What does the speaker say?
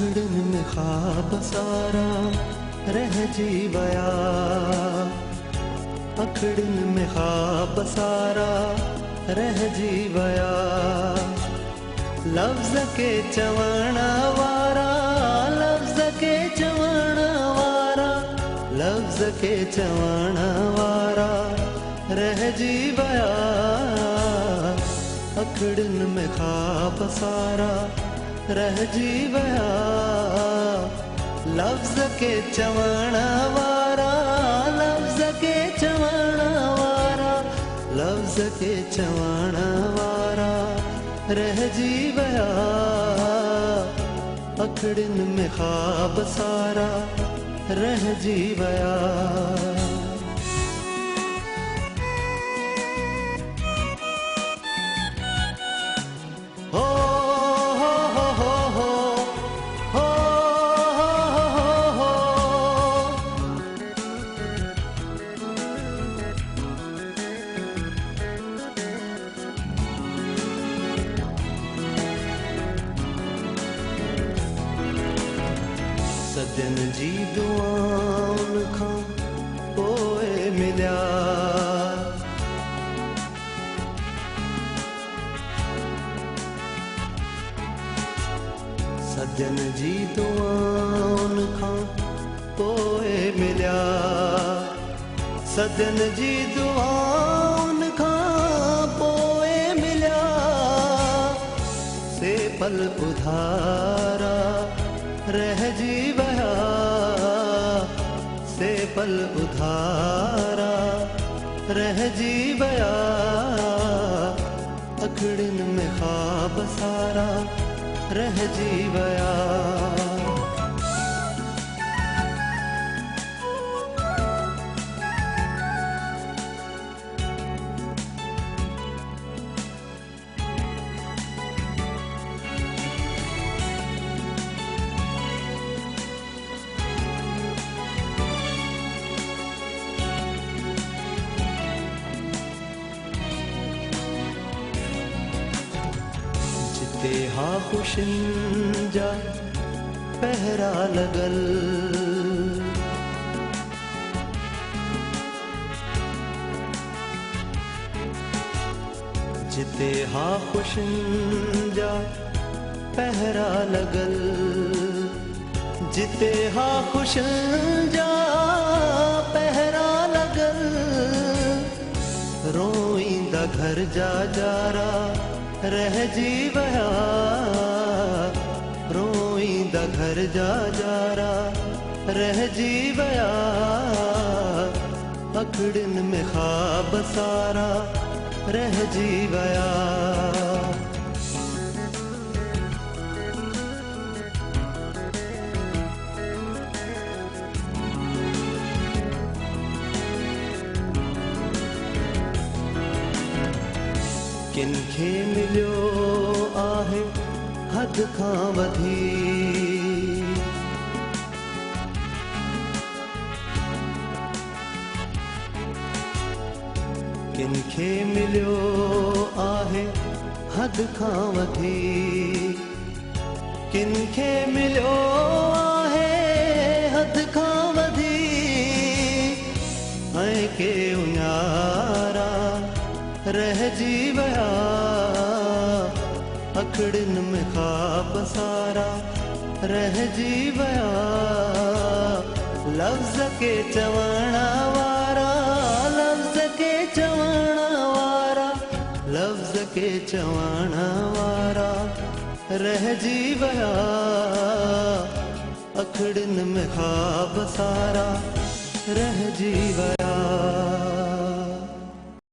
अखड़न में ख्वाब सारा रह जी वया, अखड़न में ख्वाब सारा रह जी वया। लफ्ज़ के चवण वारा, लफ्ज़ के चवण वारा, लफ्ज़ के चवण वारा रह जी वया। अखड़न में ख्वाब सारा रह जी वया। लफ्ज़ के चवण वारा, लफ्ज़ के चवण वारा, लफ्ज़ के चवण वारा रह जी वया। अखड़न में ख्वाब सारा रह जी वया। सजन जी दुआउन खां पोइ मिलिया, सजन जी दुआउन खां पोइ मिलिया, सजन जी दुआउन खां पोइ मिलिया। से पल उधारा रह जी वया, से पल उधारा रह जी वया। अखड़न में ख्वाब सारा रह जी वया। जिते हा खुशिन जा पहरा लगल, जिते हा खुशिन जा पहरा लगल, जिते हा खुशिन जा पहरा लगल। रोईंदा घर जा जारा रह जी वया, रोईंदा घर जा जारा रह जी वया। अखड़न में ख्वाब सारा रह जी वया। किनखे मिलियो आहे हद खां वधी, किनखे मिलियो आहे हद खां वधी, किनखे मिलियो आहे हद खां वधी। ऐं के उन्यारा रह जी वया। अखड़न में ख्वाब सारा रह जी वया। लफ्ज़ के चवण वारा, लफ्ज़ के चवण वारा, लफ्ज़ के चवण वारा रह जी वया। अखड़न में ख्वाब सारा रह जी वया।